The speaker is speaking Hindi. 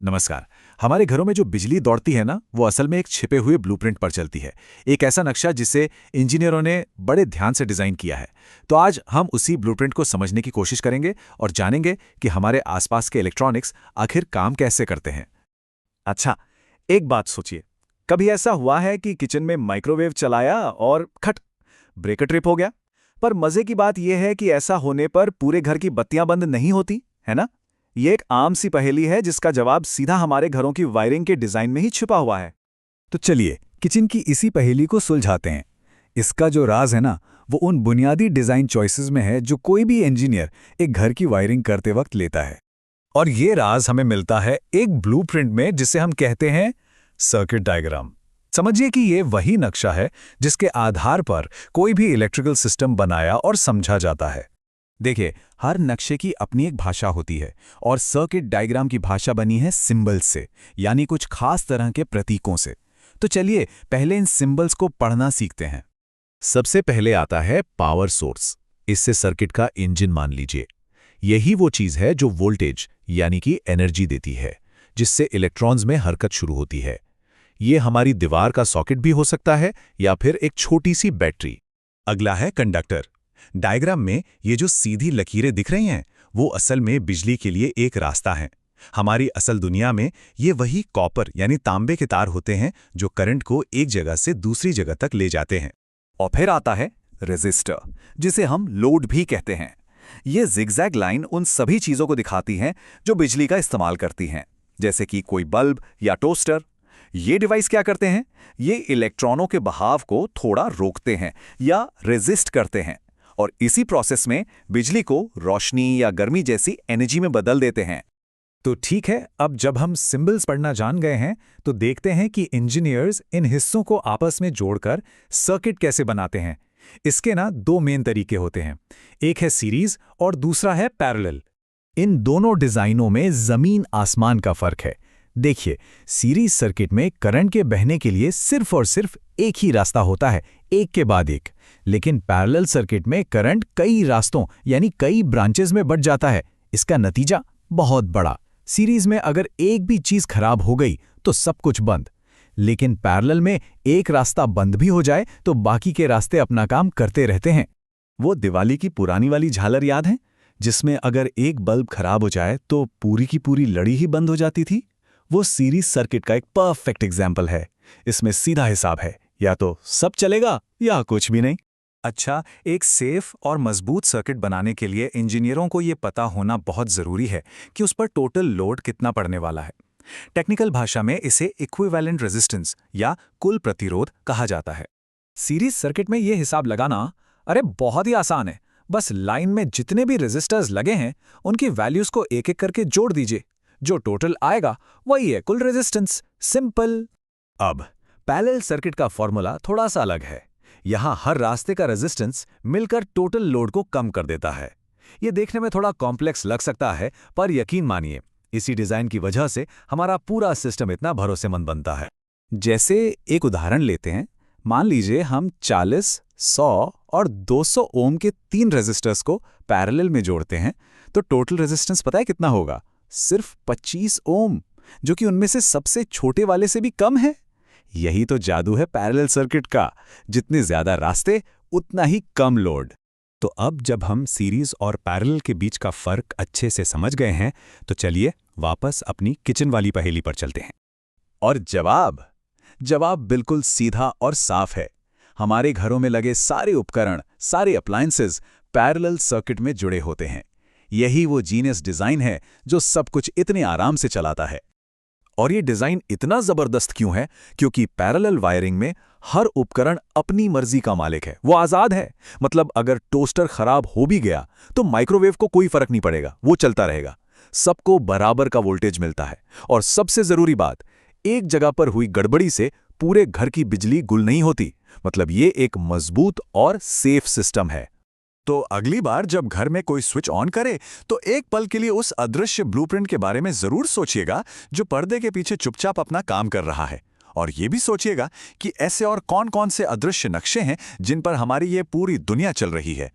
नमस्कार। हमारे घरों में जो बिजली दौड़ती है ना, वो असल में एक छिपे हुए ब्लूप्रिंट पर चलती है। एक ऐसा नक्शा जिसे इंजीनियरों ने बड़े ध्यान से डिजाइन किया है। तो आज हम उसी ब्लूप्रिंट को समझने की कोशिश करेंगे और जानेंगे कि हमारे आसपास के इलेक्ट्रॉनिक्स आखिर काम कैसे करते हैं। अच्छा, एक बात सोचिए। कभी ऐसा हुआ है कि किचन में माइक्रोवेव चलाया और खट, ब्रेकर ट्रिप हो गया? पर मजे की बात यह है कि ऐसा होने पर पूरे घर की बत्तियां बंद नहीं होती, है ना? ये एक आम सी पहेली है जिसका जवाब सीधा हमारे घरों की वायरिंग के डिजाइन में ही छिपा हुआ है। तो चलिए किचन की इसी पहेली को सुलझाते हैं। इसका जो राज है ना, वो उन बुनियादी डिजाइन चॉइसेस में है जो कोई भी इंजीनियर एक घर की वायरिंग करते वक्त लेता है। और ये राज हमें मिलता है एक ब्लूप्रिंट में, जिसे हम कहते हैं सर्किट डायग्राम। समझिए कि ये वही नक्शा है जिसके आधार पर कोई भी इलेक्ट्रिकल सिस्टम बनाया और समझा जाता है। देखिए, हर नक्शे की अपनी एक भाषा होती है और सर्किट डायग्राम की भाषा बनी है सिंबल्स से, यानी कुछ खास तरह के प्रतीकों से। तो चलिए पहले इन सिंबल्स को पढ़ना सीखते हैं। सबसे पहले आता है पावर सोर्स। इससे सर्किट का इंजन मान लीजिए। यही वो चीज है जो वोल्टेज यानी कि एनर्जी देती है, जिससे इलेक्ट्रॉन्स में हरकत शुरू होती है। ये हमारी दीवार का सॉकेट भी हो सकता है या फिर एक छोटी सी बैटरी। अगला है कंडक्टर। डायग्राम में ये जो सीधी लकीरें दिख रही हैं, वो असल में बिजली के लिए एक रास्ता है। हमारी असल दुनिया में ये वही कॉपर यानी तांबे के तार होते हैं जो करंट को एक जगह से दूसरी जगह तक ले जाते हैं। और फिर आता है रेजिस्टर, जिसे हम लोड भी कहते हैं। ये जिगजैग लाइन उन सभी चीजों को दिखाती है जो बिजली का इस्तेमाल करती हैं, जैसे कि कोई बल्ब या टोस्टर। ये डिवाइस क्या करते हैं? ये इलेक्ट्रॉनों के बहाव को थोड़ा रोकते हैं या रेजिस्ट करते हैं, और इसी प्रोसेस में बिजली को रोशनी या गर्मी जैसी एनर्जी में बदल देते हैं। तो ठीक है, अब जब हम सिंबल्स पढ़ना जान गए हैं, तो देखते हैं कि इंजीनियर्स इन हिस्सों को आपस में जोड़कर सर्किट कैसे बनाते हैं। इसके ना दो मेन तरीके होते हैं। एक है सीरीज और दूसरा है पैरेलल। इन दोनों डिजाइनों में जमीन आसमान का फर्क है। देखिए, सीरीज सर्किट में करंट के बहने के लिए सिर्फ और सिर्फ एक ही रास्ता होता है, एक के बाद एक। लेकिन पैरेलल सर्किट में करंट कई रास्तों यानी कई ब्रांचेस में बढ़ जाता है। इसका नतीजा बहुत बड़ा। सीरीज में अगर एक भी चीज खराब हो गई तो सब कुछ बंद। लेकिन पैरेलल में एक रास्ता बंद भी हो जाए तो बाकी के रास्ते अपना काम करते रहते हैं। वो दिवाली की पुरानी वाली झालर याद है, जिसमें अगर एक बल्ब खराब हो जाए तो पूरी की पूरी लड़ी ही बंद हो जाती थी? वो सीरीज सर्किट का एक परफेक्ट एग्जाम्पल है। इसमें सीधा हिसाब है, या तो सब चलेगा या कुछ भी नहीं। अच्छा, एक सेफ और मजबूत सर्किट बनाने के लिए इंजीनियरों को ये पता होना बहुत ज़रूरी है कि उस पर टोटल लोड कितना पड़ने वाला है। टेक्निकल भाषा में इसे इक्विवेलेंट रेजिस्टेंस या कुल प्रतिरोध कहा जाता है। सीरीज सर्किट में ये हिसाब लगाना अरे बहुत ही आसान है। बस लाइन में जितने भी रेजिस्टर्स लगे हैं, उनकी वैल्यूज को एक एक करके जोड़ दीजिए। जो टोटल आएगा वही है कुल रेजिस्टेंस। सिंपल। अब पैरेलल सर्किट का फॉर्मूला थोड़ा सा अलग है। यहाँ हर रास्ते का रेजिस्टेंस मिलकर टोटल लोड को कम कर देता है। ये देखने में थोड़ा कॉम्प्लेक्स लग सकता है, पर यकीन मानिए, इसी डिजाइन की वजह से हमारा पूरा सिस्टम इतना भरोसेमंद बनता है। जैसे एक उदाहरण लेते हैं। मान लीजिए हम 40, 100 और 200 ओम के 3 रेजिस्टर्स को पैरेलल में जोड़ते हैं, तो टोटल रेजिस्टेंस पता है कितना होगा? सिर्फ 25 ओम, जो कि उनमें से सबसे छोटे वाले से भी कम है। यही तो जादू है पैरेलल सर्किट का। जितने ज्यादा रास्ते उतना ही कम लोड। तो अब जब हम सीरीज और पैरेलल के बीच का फर्क अच्छे से समझ गए हैं, तो चलिए वापस अपनी किचन वाली पहेली पर चलते हैं। और जवाब बिल्कुल सीधा और साफ है। हमारे घरों में लगे सारे उपकरण, सारे अप्लायंसेस पैरेलल सर्किट में जुड़े होते हैं। यही वो जीनियस डिजाइन है जो सब कुछ इतने आराम से चलाता है। और ये डिजाइन इतना जबरदस्त क्यों है? क्योंकि पैरेलल वायरिंग में हर उपकरण अपनी मर्जी का मालिक है। वो आजाद है। मतलब अगर टोस्टर खराब हो भी गया तो माइक्रोवेव को कोई फर्क नहीं पड़ेगा, वो चलता रहेगा। सबको बराबर का वोल्टेज मिलता है। और सबसे जरूरी बात, एक जगह पर हुई गड़बड़ी से पूरे घर की बिजली गुल नहीं होती। मतलब ये एक मजबूत और सेफ सिस्टम है। तो अगली बार जब घर में कोई स्विच ऑन करे, तो एक पल के लिए उस अदृश्य ब्लूप्रिंट के बारे में जरूर सोचिएगा जो पर्दे के पीछे चुपचाप अपना काम कर रहा है। और ये भी सोचिएगा कि ऐसे और कौन-कौन से अदृश्य नक्शे हैं जिन पर हमारी ये पूरी दुनिया चल रही है।